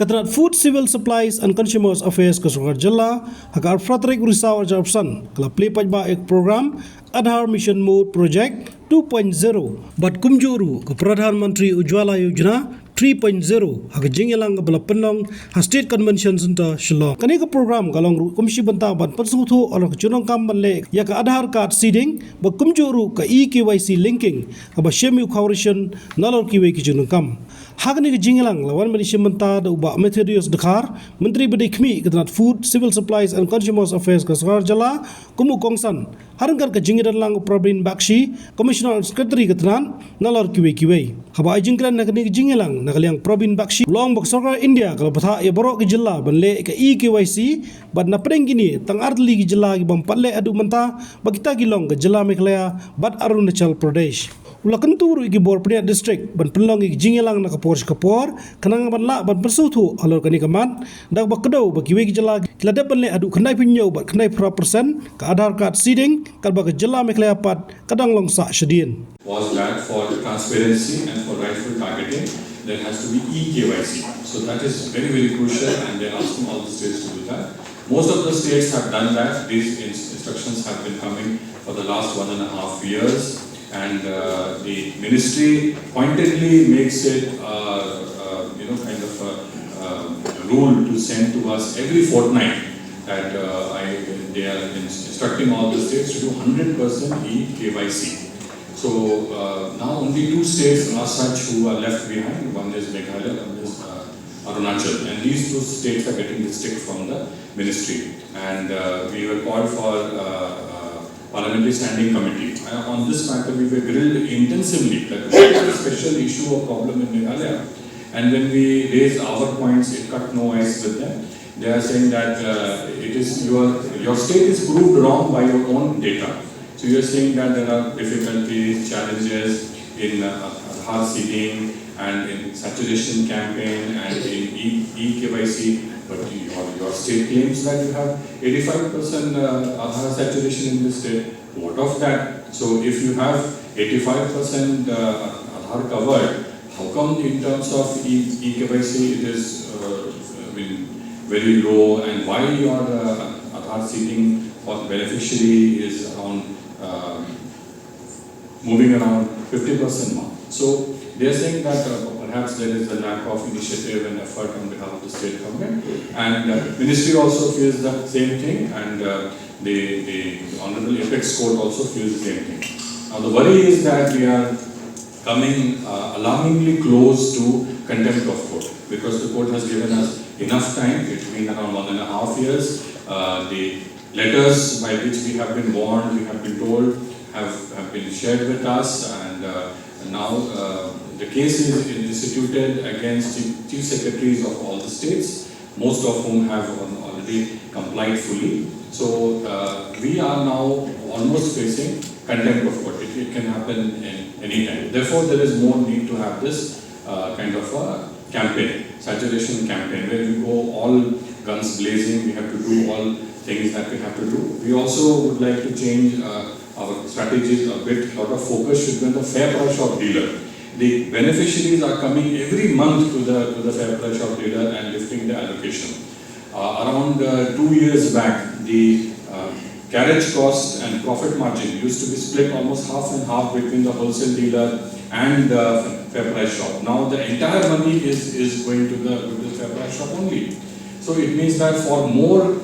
Katrat Food Civil Supplies and Consumers Affairs Kasukar Jilla Hakar Fratrik Risau Jarpsan Kala Play Pajba Ek Program Aadhaar Mission Mode Project 2.0 Bat Kumjuru ke Pradhan Menteri Ujwala Yojana 3.0 hak jingelang bala penong ha State Convention Center Shillong. Kani ke program kalong komisi bentang ban persungtu oleh kecunong kam banle ya ke Aadhaar card seeding ba kumjuru ke eKYC linking ba shemi collaboration nalor kiwe kecunong kam. Hak ni ke jingelang lawan Malaysia bentang da ubah materials dekar Menteri Bedikmi ketenat Food Civil Supplies and Consumers Affairs ke Sekar Jala kumu kongsan harangkan ke jingiran lang Probin Bakshi Commissioner Secretary ketenat nalor kiwe haba jingkran nak ni ke jingelang nakaliang Probin Bakshi long bak Sarkar India kalau patha ya borok ke jilla banle ke eKYC bad na pedeng gini tang ardli ke jilla ki bang patle adu menta bagita gilong ke jilla Meghalaya bad Arunachal Pradesh ula kenturu iki bor Peniat district ban penlong iki jingelang nak kapor kanang ban la ban persutu alor kani kamat dak bak kedau bagi we jilla kilada banle adu khnai pinyo bat khnai 4% ke Aadhaar card seeding kal bak jilla Meghalaya pat kadang long sa shadien was that for transparency and for rightful targeting there has to be eKYC. So that is very, very crucial and they are asking all the states to do that. Most of the states have done that. These instructions have been coming for the last 1.5 years and the ministry pointedly makes it kind of a rule to send to us every fortnight that they are instructing all the states to do 100% eKYC. So now only 2 states are such who are left behind. One is Meghalaya, one is Arunachal, and these 2 states are getting the stick from the ministry. And we were called for Parliamentary Standing Committee. On this matter, we were grilled intensively. That was a special issue or problem in Meghalaya. And when we raised our points, it cut no ice with them. They are saying that it is your state is proved wrong by your own data. So you are saying that there are difficulties, challenges in Aadhaar seeding and in saturation campaign and in eKYC, but your state claims that you have 85% Aadhaar saturation in this state. What of that? So if you have 85% Aadhaar covered, how come in terms of eKYC it is very low, and why your Aadhaar seeding for beneficiary is around moving around 50% mark. So they are saying that perhaps there is a lack of initiative and effort on behalf of the state government, and ministry also feels the same thing, and the Honorable Apex Court also feels the same thing. Now the worry is that we are coming alarmingly close to contempt of court, because the court has given us enough time. It's been around 1.5 years. The letters by which we have been warned, we have been told, have been shared with us, and now the case is instituted against the chief secretaries of all the states, most of whom have already complied fully. So we are now almost facing contempt of court. It can happen any time. Therefore, there is more need to have this kind of a campaign, saturation campaign, where we go all guns blazing. We have to do all things that we have to do. We also would like to change our strategies a bit. A lot of focus should be on the fair price shop dealer. The beneficiaries are coming every month to the fair price shop dealer and lifting the allocation. Around 2 years back, the carriage cost and profit margin used to be split almost half and half between the wholesale dealer and the fair price shop. Now the entire money is going to the fair price shop only. So it means that for more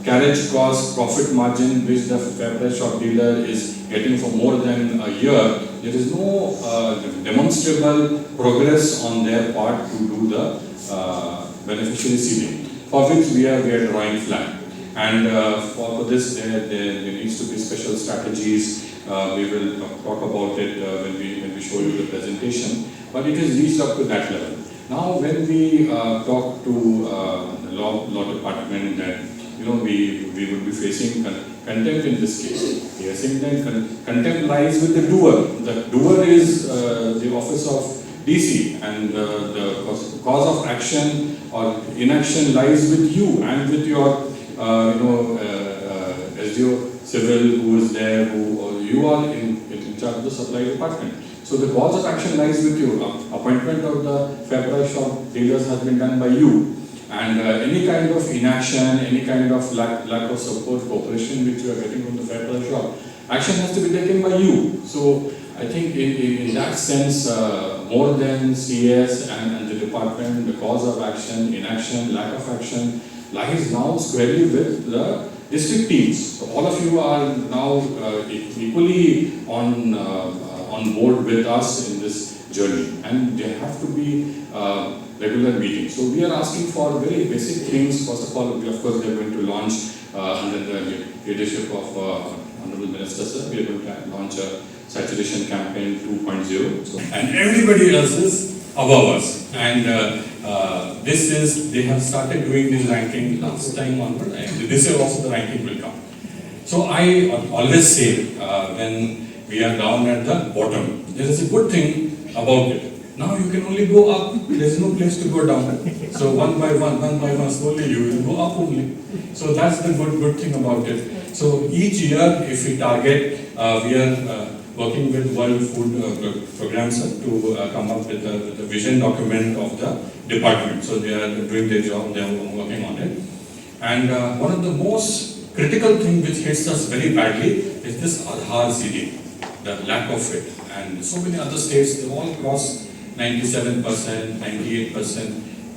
carriage cost, profit margin which the fair price shop dealer is getting for more than a year, there is no demonstrable progress on their part to do the beneficiary seeding, for which we are drawing flag. And for this there needs to be special strategies. We will talk about it when we show you the presentation, but it is reached up to that level. Now when we talk to the law department that we will be facing contempt in this case, we are saying that contempt lies with the doer. The doer is the office of DC, and the cause of action or inaction lies with you and with your SDO civil who is there, who you are in charge of the supply department. So the cause of action lies with you. Appointment of the fair price shop dealers has been done by you. And any kind of inaction, any kind of lack of support, cooperation which you are getting from the fair price shop, action has to be taken by you. So I think in that sense, more than CS and the department, the cause of action, inaction, lack of action lies now squarely with the district teams. So all of you are now equally on board with us in this journey, and there have to be regular meetings. So we are asking for very basic things. First of all, of course, we are going to launch under the leadership of Honorable Minister Sir, we are going to launch a saturation campaign 2.0. So, and everybody else is above us. And they have started doing this ranking last time onward. And this year also the ranking will come. So I always say when we are down at the bottom, there is a good thing about it. Now you can only go up, there is no place to go down. So one by one, slowly you will go up only. So that's the good thing about it. So each year, if we target, we are working with World Food Programme to come up with a vision document of the department. So they are doing their job, they are working on it. And one of the most critical things which hits us very badly is this Aadhaar seeding, the lack of it. And so many other states, they all cross 97%, 98%,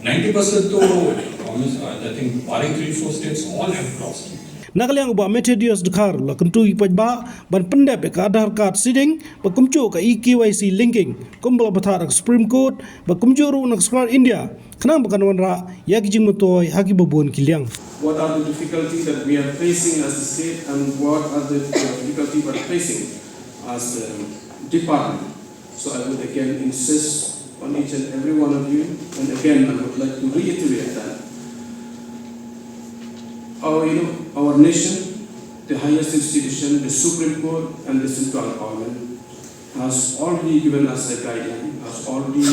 90% though, almost, I think, barring 3-4 states, all have crossed. Nagaliang uba metedios dekar la kentu ipajba ban pendep ka Aadhaar card seeding ba kumcu ka EKYC linking kumbala bathar Supreme Court ba kumjuru nak skar India khnang ba kanwan ra yaki jing mutoi haki babon kiliang. What are the difficulties that we are facing as the state, and what are the difficulties we are facing as the department? So I would again insist on each and every one of you, and again I would like to reiterate that our nation, the highest institution, the Supreme Court and the central government has already given us a guideline, has already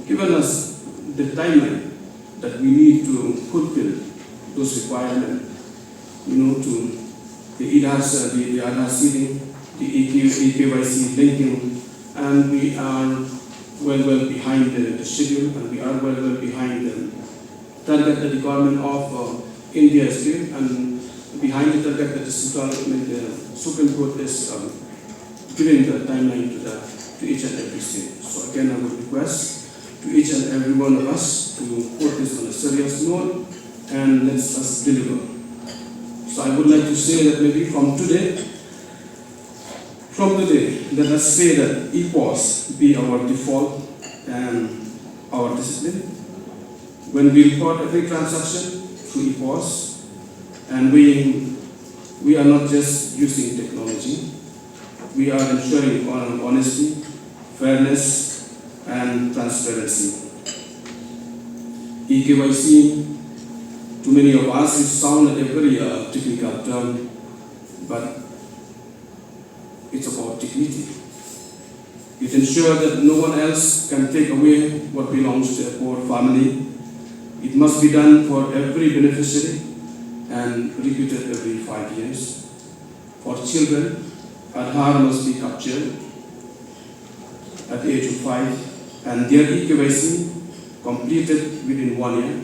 given us the timeline that we need to fulfill those requirements, to the Aadhaar seeding, the EKYC linking, and we are well behind the schedule, and we are well behind the target that the government of India is doing, and behind the target that the Supreme Court is giving the timeline to each and every state. So again, I would request to each and every one of us to put this on a serious note and let us deliver. So I would like to say that maybe from today, let us say that EPOS be our default and our discipline. When we report every transaction through EPOS, and we are not just using technology, we are ensuring honesty, fairness, and transparency. EKYC, to many of us, it sounds like a very technical term, but it's about dignity. It ensures that no one else can take away what belongs to a poor family. It must be done for every beneficiary and repeated every 5 years. For children, Aadhaar must be captured at the age of 5 and their EKYC completed within 1 year.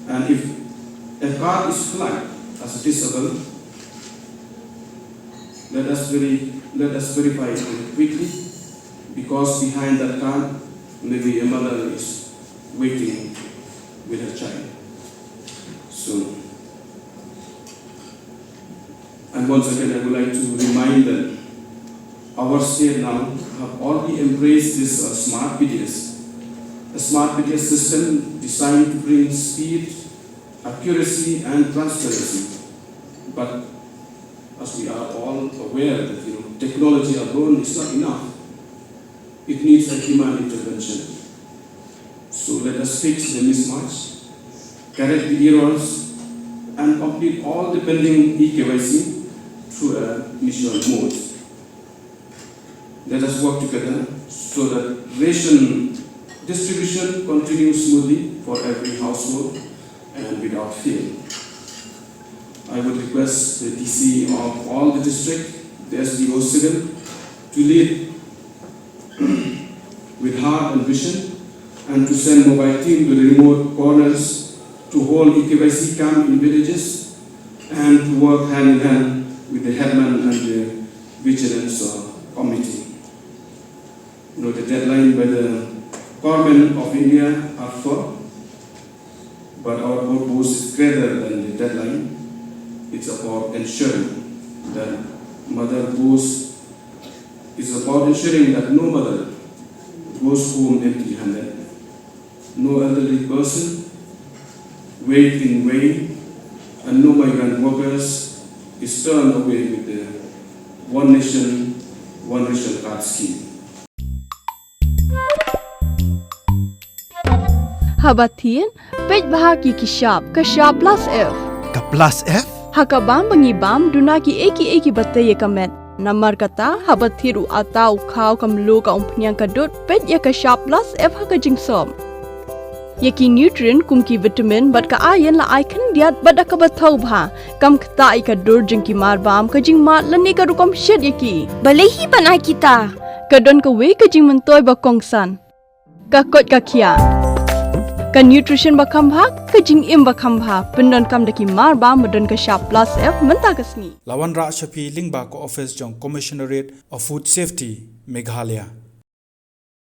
And if a card is flagged as disabled, let us verify it very quickly, because behind that card, maybe a mother is waiting with her child. So, and once again, I would like to remind that our state now have already embraced this smart BDS, a smart BDS system designed to bring speed, accuracy, and transparency. But as we are all aware that technology alone is not enough. It needs a human intervention. So let us fix the mismatch, correct the errors, and complete all the pending EKYC through a mission mode. Let us work together so that ration distribution continues smoothly for every household and without fail. I would request the DC of all the district, the SDO civil, to lead with heart and vision, and to send mobile team to the remote corners to hold EKYC camp in villages and to work hand in hand with the headman and the vigilance committee. The deadline by the government of India are firm, but our purpose is greater than the deadline. It's about ensuring that mother goes, it's about ensuring that no mother goes home empty-handed. No elderly person wait in vain, and no migrant workers is turned away with the One Nation, One Ration card scheme. Habatin, pej bahagi kishap, kashap plus F. Ka plus F? Hakabam bangibam dunaki eki bataye kamet. Namar kata habathiru atau khau kamlu ka umpnyang kadut pej ya kashap plus F hakajingsom. Yaki nutrient kumki vitamin bat ka ayan la icon diat bat ka bathau bha kam khta I ka dur jingki mar bam ka jing mat lani ka rukom shed yaki balehi banai kita kadon ka we ka jing mentoy ba kongsan ka kot ka khia ka nutrition ba kham bha ka jing im ba kham bha pendon kam daki mar bam badon ka sharp plus F menta kasni Lawan Ra Shafi Lingba ko office jong Commissionerate of Food Safety Meghalaya